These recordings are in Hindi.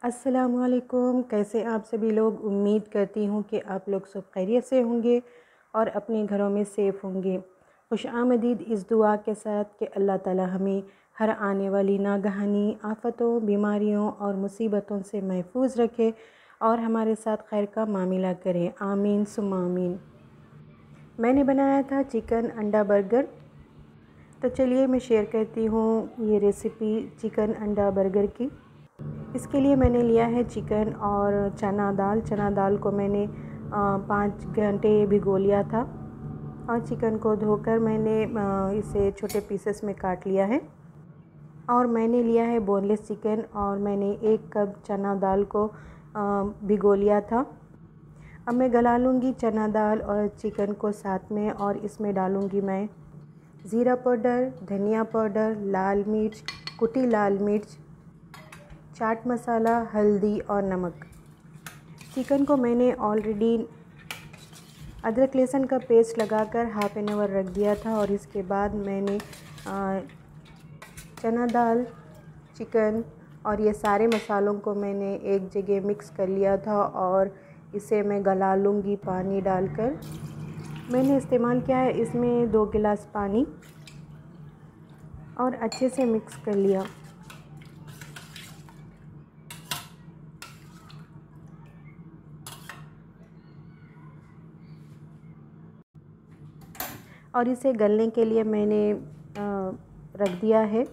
अस्सलामुअलैकुम। कैसे आप सभी लोग? उम्मीद करती हूँ कि आप लोग सब खैरियत से होंगे और अपने घरों में सेफ़ होंगे। खुशामदीद इस दुआ के साथ कि अल्लाह ताला हमें हर आने वाली नागहानी आफ़तों, बीमारियों और मुसीबतों से महफूज रखे और हमारे साथ खैर का मामिला करे। आमीन सुम्मा आमीन। मैंने बनाया था चिकन अंडा बर्गर। तो चलिए मैं शेयर करती हूँ ये रेसिपी चिकन अंडा बर्गर की। इसके लिए मैंने लिया है चिकन और चना दाल को मैंने 5 घंटे भिगो लिया था और चिकन को धोकर मैंने इसे छोटे पीसेस में काट लिया है। और मैंने लिया है बोनलेस चिकन और मैंने 1 कप चना दाल को भिगो लिया था। अब मैं गला लूँगी चना दाल और चिकन को साथ में और इसमें डालूँगी मैं ज़ीरा पाउडर, धनिया पाउडर, लाल मिर्च, कुटी लाल मिर्च, चाट मसाला, हल्दी और नमक। चिकन को मैंने ऑलरेडी अदरक लहसुन का पेस्ट लगाकर हाफ़ एन आवर रख दिया था और इसके बाद मैंने चना दाल, चिकन और ये सारे मसालों को मैंने एक जगह मिक्स कर लिया था और इसे मैं गला लूँगी पानी डालकर। मैंने इस्तेमाल किया है इसमें 2 गिलास पानी और अच्छे से मिक्स कर लिया। और इसे गलने के लिए मैंने रख दिया है।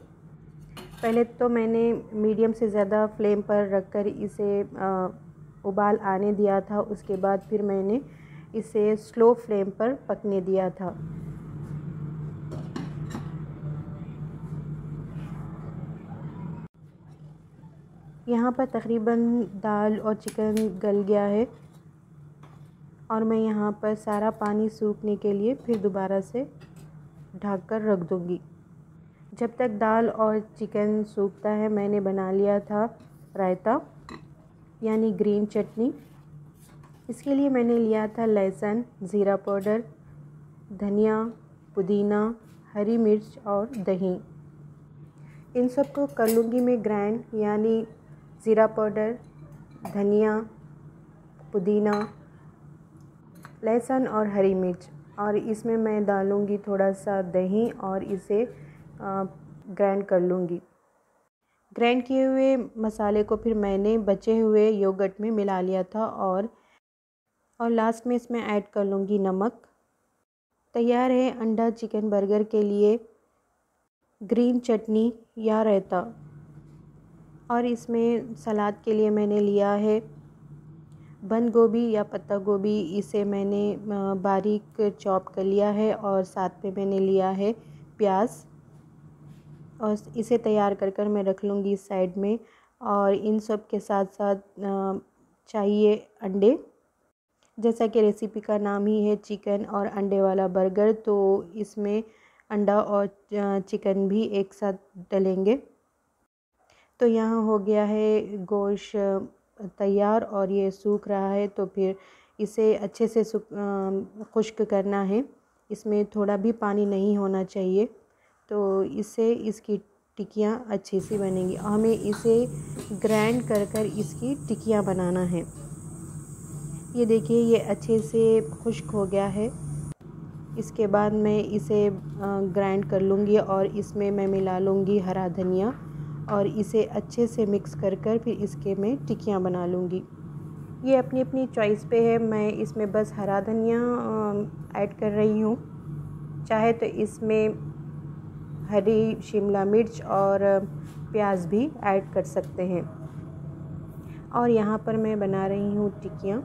पहले तो मैंने मीडियम से ज़्यादा फ्लेम पर रखकर इसे उबाल आने दिया था। उसके बाद फिर मैंने इसे स्लो फ्लेम पर पकने दिया था। यहाँ पर तकरीबन दाल और चिकन गल गया है और मैं यहाँ पर सारा पानी सूखने के लिए फिर दोबारा से ढक कर रख दूँगी। जब तक दाल और चिकन सूखता है मैंने बना लिया था रायता यानी ग्रीन चटनी। इसके लिए मैंने लिया था लहसुन, ज़ीरा पाउडर, धनिया, पुदीना, हरी मिर्च और दही। इन सब को कर लूँगी मैं ग्राइंड, यानी ज़ीरा पाउडर, धनिया, पुदीना, लहसुन और हरी मिर्च। और इसमें मैं डालूँगी थोड़ा सा दही और इसे ग्राइंड कर लूँगी। ग्राइंड किए हुए मसाले को फिर मैंने बचे हुए योगर्ट में मिला लिया था और लास्ट में इसमें ऐड कर लूँगी नमक। तैयार है अंडा चिकन बर्गर के लिए ग्रीन चटनी या रायता। और इसमें सलाद के लिए मैंने लिया है बंद गोभी या पत्ता गोभी। इसे मैंने बारीक चॉप कर लिया है और साथ में मैंने लिया है प्याज और इसे तैयार कर मैं रख लूँगी साइड में। और इन सब के साथ साथ चाहिए अंडे। जैसा कि रेसिपी का नाम ही है चिकन और अंडे वाला बर्गर, तो इसमें अंडा और चिकन भी एक साथ डलेंगे। तो यहाँ हो गया है गोश्त तैयार और ये सूख रहा है, तो फिर इसे अच्छे से खुश्क करना है। इसमें थोड़ा भी पानी नहीं होना चाहिए, तो इससे इसकी टिक्कियाँ अच्छी सी बनेंगी। हमें इसे ग्राइंड कर इसकी टिक्कियाँ बनाना है। ये देखिए ये अच्छे से खुश्क हो गया है। इसके बाद मैं इसे ग्राइंड कर लूँगी और इसमें मैं मिला लूँगी हरा धनिया और इसे अच्छे से मिक्स कर फिर इसके मैं टिक्कियाँ बना लूँगी। ये अपनी अपनी चॉइस पे है। मैं इसमें बस हरा धनिया ऐड कर रही हूँ। चाहे तो इसमें हरी शिमला मिर्च और प्याज भी ऐड कर सकते हैं। और यहाँ पर मैं बना रही हूँ टिक्कियाँ।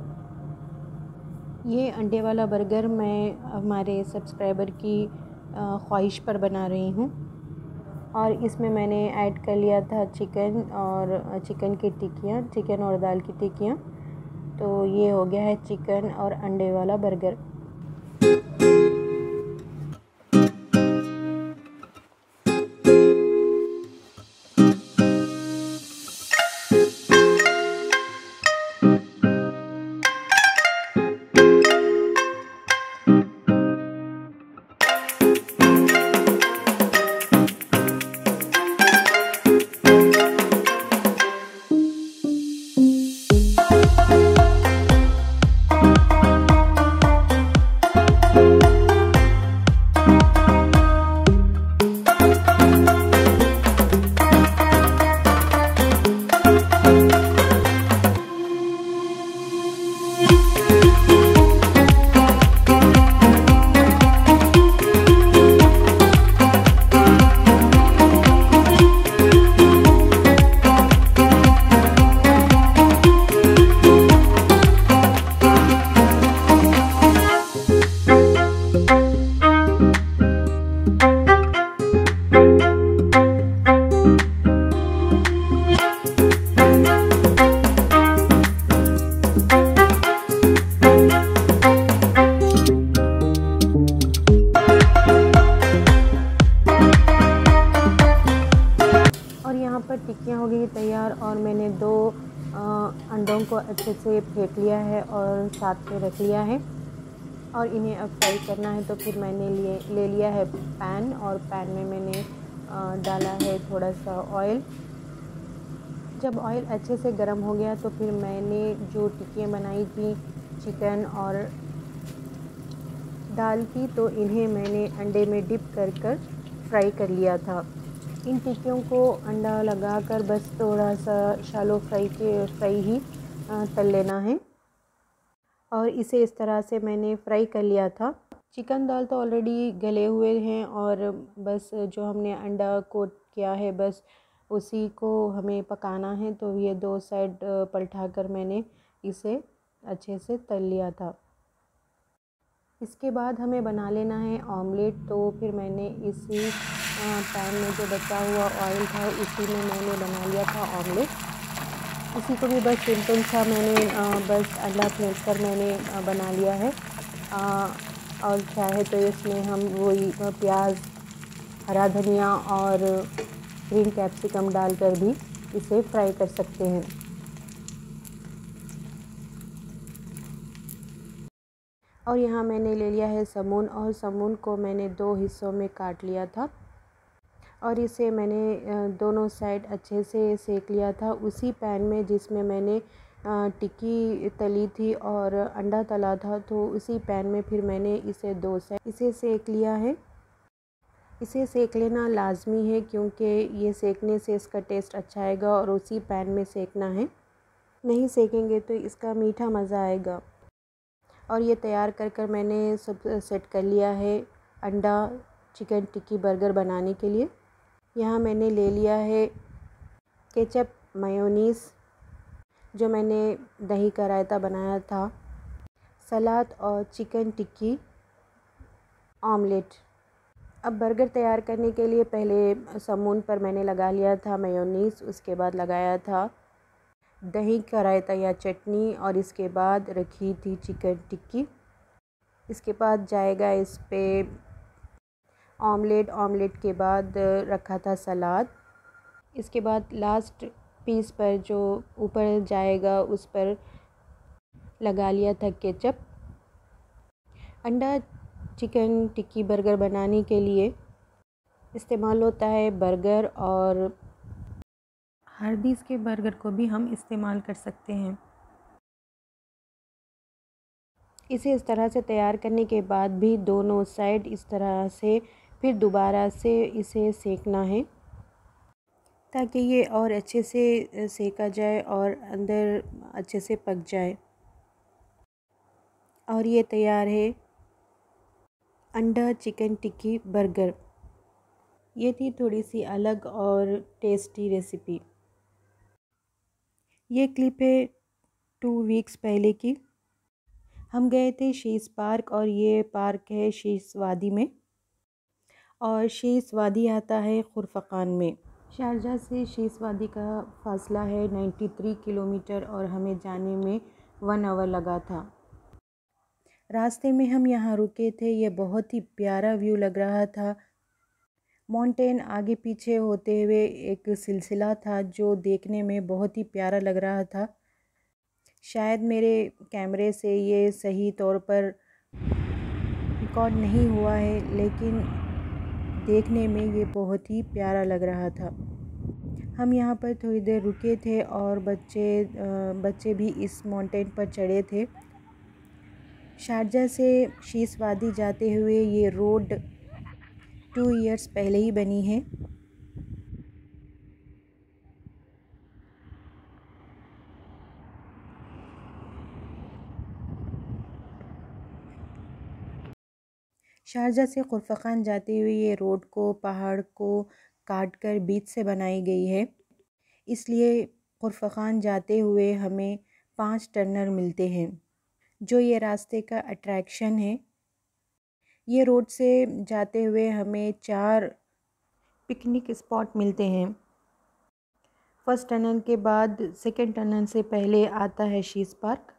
ये अंडे वाला बर्गर मैं हमारे सब्सक्राइबर की ख्वाहिश पर बना रही हूँ। और इसमें मैंने ऐड कर लिया था चिकन और चिकन की टिक्कियाँ, चिकन और दाल की टिक्कियाँ। तो ये हो गया है चिकन और अंडे वाला बर्गर। अंडों को अच्छे से फेंट लिया है और साथ में रख लिया है और इन्हें अब फ्राई करना है। तो फिर मैंने ले लिया है पैन और पैन में मैंने डाला है थोड़ा सा ऑयल। जब ऑयल अच्छे से गर्म हो गया तो फिर मैंने जो टिक्कियाँ बनाई थी चिकन और दाल की, तो इन्हें मैंने अंडे में डिप कर फ्राई कर लिया था। इन टिक्कियों को अंडा लगाकर बस थोड़ा सा शैलो फ्राई ही तल लेना है और इसे इस तरह से मैंने फ्राई कर लिया था। चिकन दाल तो ऑलरेडी गले हुए हैं और बस जो हमने अंडा कोट किया है बस उसी को हमें पकाना है। तो ये 2 साइड पलटाकर मैंने इसे अच्छे से तल लिया था। इसके बाद हमें बना लेना है ऑमलेट। तो फिर मैंने इसी पैन में जो बचा हुआ ऑयल था इसी में मैंने बना लिया था ऑमलेट। इसी को भी बस सिंपल सा मैंने बस अंडा फेंट कर मैंने बना लिया है। और चाहे तो इसमें हम वही प्याज, हरा धनिया और ग्रीन कैप्सिकम डालकर भी इसे फ्राई कर सकते हैं। और यहाँ मैंने ले लिया है समून और समून को मैंने 2 हिस्सों में काट लिया था और इसे मैंने दोनों साइड अच्छे से सेक लिया था उसी पैन में जिसमें मैंने टिक्की तली थी और अंडा तला था। तो उसी पैन में फिर मैंने इसे 2 साइड इसे सेक लिया है। इसे सेक लेना लाजमी है क्योंकि ये सेकने से इसका टेस्ट अच्छा आएगा और उसी पैन में सेकना है, नहीं सेकेंगे तो इसका मीठा मज़ा आएगा। और ये तैयार कर मैंने सब सेट कर लिया है अंडा चिकन टिक्की बर्गर बनाने के लिए। यहाँ मैंने ले लिया है केचप, मेयोनीज़ जो मैंने दही का रायता बनाया था, सलाद और चिकन टिक्की ऑमलेट। अब बर्गर तैयार करने के लिए पहले समून पर मैंने लगा लिया था मेयोनीज़, उसके बाद लगाया था दही का रायता या चटनी और इसके बाद रखी थी चिकन टिक्की। इसके बाद जाएगा इस पे ऑमलेट के बाद रखा था सलाद। इसके बाद लास्ट पीस पर जो ऊपर जाएगा उस पर लगा लिया था केचप। अंडा चिकन टिक्की बर्गर बनाने के लिए इस्तेमाल होता है बर्गर और हार्डीज़ के बर्गर को भी हम इस्तेमाल कर सकते हैं। इसे इस तरह से तैयार करने के बाद भी दोनों साइड इस तरह से फिर दोबारा से इसे सेकना है ताकि ये और अच्छे से सेका जाए और अंदर अच्छे से पक जाए। और ये तैयार है अंडा चिकन टिक्की बर्गर। ये थी थोड़ी सी अलग और टेस्टी रेसिपी। ये क्लिप है 2 वीक्स पहले की। हम गए थे शीश पार्क और ये पार्क है शीश वादी में और शीश वादी आता है खुरफकान में। शारजाह से शीश वादी का फ़ासला है 93 किलोमीटर और हमें जाने में 1 आवर लगा था। रास्ते में हम यहाँ रुके थे। ये बहुत ही प्यारा व्यू लग रहा था। माउंटेन आगे पीछे होते हुए एक सिलसिला था जो देखने में बहुत ही प्यारा लग रहा था। शायद मेरे कैमरे से ये सही तौर पर रिकॉर्ड नहीं हुआ है लेकिन देखने में ये बहुत ही प्यारा लग रहा था। हम यहाँ पर थोड़ी देर रुके थे और बच्चे भी इस माउंटेन पर चढ़े थे। शारजाह से शीश वादी जाते हुए ये रोड 2 इयर्स पहले ही बनी है। शारजाह से खुरफखान जाते हुए ये रोड को पहाड़ को काट कर बीच से बनाई गई है, इसलिए खुरफखान जाते हुए हमें 5 टर्नर मिलते हैं जो ये रास्ते का अट्रैक्शन है। ये रोड से जाते हुए हमें 4 पिकनिक स्पॉट मिलते हैं। फर्स्ट टनल के बाद सेकंड टनल से पहले आता है शीश पार्क।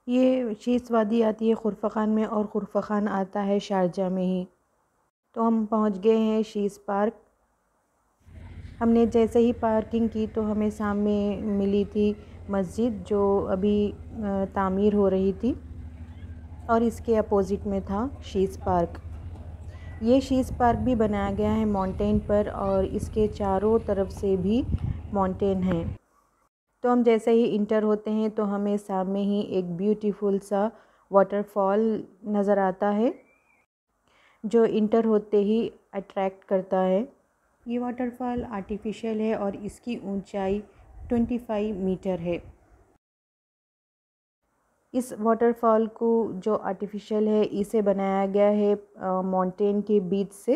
ये शीश वादी आती है खुरफखान में और खुरफखान आता है शारजाह में ही। तो हम पहुंच गए हैं शीश पार्क। हमने जैसे ही पार्किंग की तो हमें सामने मिली थी मस्जिद, जो अभी तामीर हो रही थी, और इसके अपोज़िट में था शीज़ पार्क। ये शीज़ पार्क भी बनाया गया है माउंटेन पर, और इसके चारों तरफ से भी माउंटेन हैं। तो हम जैसे ही इंटर होते हैं तो हमें सामने ही एक ब्यूटीफुल सा वाटरफॉल नज़र आता है, जो इंटर होते ही अट्रैक्ट करता है। ये वाटरफॉल आर्टिफिशियल है और इसकी ऊंचाई 25 मीटर है। इस वाटरफॉल को जो आर्टिफिशियल है इसे बनाया गया है माउंटेन के बीच से,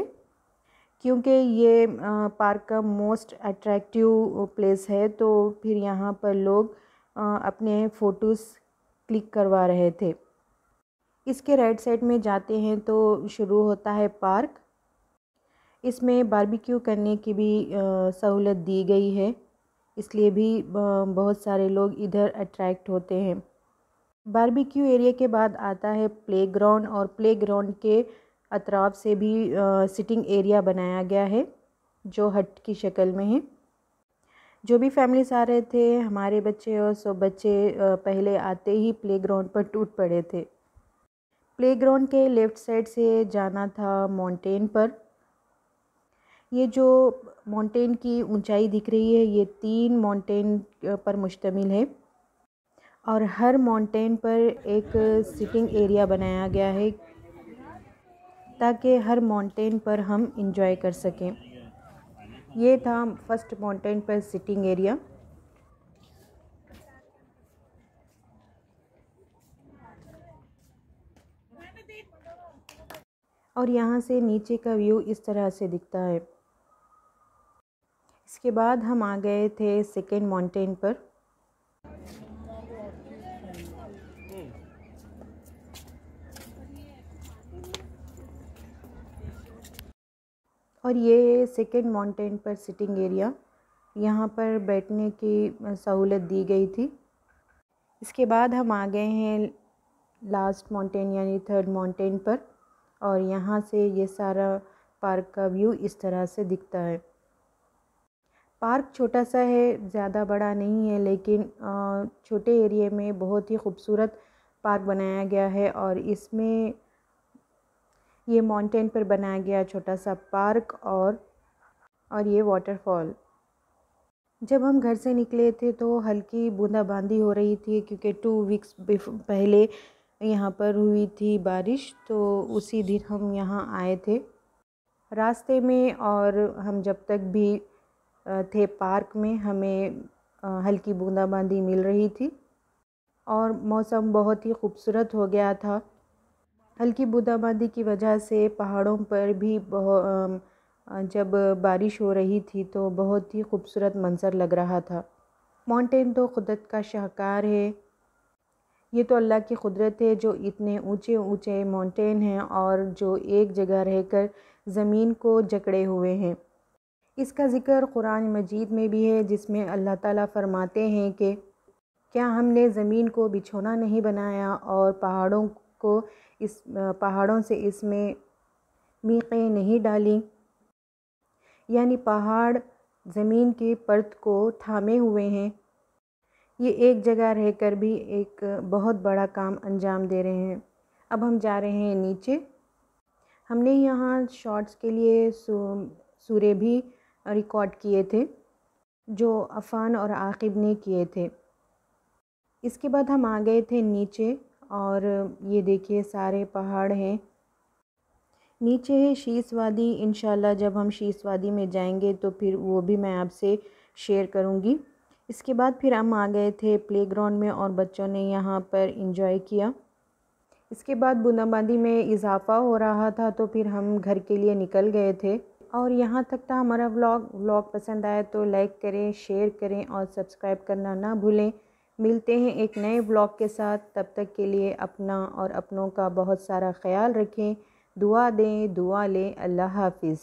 क्योंकि ये पार्क का मोस्ट अट्रैक्टिव प्लेस है, तो फिर यहाँ पर लोग अपने फ़ोटोज़ क्लिक करवा रहे थे। इसके राइट साइड में जाते हैं तो शुरू होता है पार्क। इसमें बारबेक्यू करने की भी सहूलत दी गई है, इसलिए भी बहुत सारे लोग इधर अट्रैक्ट होते हैं। बारबेक्यू एरिया के बाद आता है प्लेग्राउंड, और प्लेग्राउंड के अतराफ से भी सिटिंग एरिया बनाया गया है, जो हट की शक्ल में है। जो भी फैमिलीज आ रहे थे, हमारे बच्चे और सब बच्चे पहले आते ही प्लेग्राउंड पर टूट पड़े थे। प्लेग्राउंड के लेफ़्ट साइड से जाना था माउंटेन पर। ये जो माउंटेन की ऊंचाई दिख रही है, ये 3 माउंटेन पर मुश्तमिल है, और हर माउंटेन पर एक सिटिंग एरिया बनाया गया है ताकि हर माउंटेन पर हम इंजॉय कर सकें। ये था फर्स्ट माउंटेन पर सिटिंग एरिया। और यहाँ से नीचे का व्यू इस तरह से दिखता है। इसके बाद हम आ गए थे सेकेंड माउंटेन पर। और ये सेकेंड माउंटेन पर सिटिंग एरिया, यहाँ पर बैठने की सहूलत दी गई थी। इसके बाद हम आ गए हैं लास्ट माउंटेन यानी थर्ड माउंटेन पर, और यहाँ से ये सारा पार्क का व्यू इस तरह से दिखता है। पार्क छोटा सा है, ज़्यादा बड़ा नहीं है, लेकिन छोटे एरिया में बहुत ही खूबसूरत पार्क बनाया गया है। और इसमें ये माउंटेन पर बनाया गया छोटा सा पार्क और ये वाटरफॉल। जब हम घर से निकले थे तो हल्की बूंदाबांदी हो रही थी, क्योंकि 2 वीक्स पहले यहाँ पर हुई थी बारिश, तो उसी दिन हम यहाँ आए थे। रास्ते में और हम जब तक भी थे पार्क में, हमें हल्की बूंदाबांदी मिल रही थी और मौसम बहुत ही खूबसूरत हो गया था। हल्की बूंदाबांदी की वजह से पहाड़ों पर भी जब बारिश हो रही थी तो बहुत ही खूबसूरत मंज़र लग रहा था। माउंटेन तो कुदरत का शाहकार है। ये तो अल्लाह की कुदरत है जो इतने ऊंचे ऊंचे माउंटेन हैं और जो एक जगह रहकर ज़मीन को जकड़े हुए हैं। इसका ज़िक्र कुरान मजीद में भी है, जिसमें अल्लाह ताला फरमाते हैं कि क्या हमने ज़मीन को बिछौना नहीं बनाया और पहाड़ों से इसमें मीक़ें नहीं डाली। यानी पहाड़ ज़मीन की परत को थामे हुए हैं। ये एक जगह रहकर भी एक बहुत बड़ा काम अंजाम दे रहे हैं। अब हम जा रहे हैं नीचे। हमने यहाँ शॉर्ट्स के लिए सूरे भी रिकॉर्ड किए थे, जो अफ़ान और आकिब ने किए थे। इसके बाद हम आ गए थे नीचे, और ये देखिए सारे पहाड़ हैं। नीचे है शीश वादी। इंशाल्लाह जब हम शीश वादी में जाएंगे तो फिर वो भी मैं आपसे शेयर करूँगी। इसके बाद फिर हम आ गए थे प्लेग्राउंड में, और बच्चों ने यहाँ पर इंजॉय किया। इसके बाद बूंदाबांदी में इजाफ़ा हो रहा था, तो फिर हम घर के लिए निकल गए थे। और यहाँ तक था हमारा व्लॉग पसंद आया तो लाइक करें, शेयर करें और सब्सक्राइब करना ना भूलें। मिलते हैं एक नए व्लॉग के साथ। तब तक के लिए अपना और अपनों का बहुत सारा ख्याल रखें। दुआ दें, दुआ लें। अल्लाह हाफ़िज़।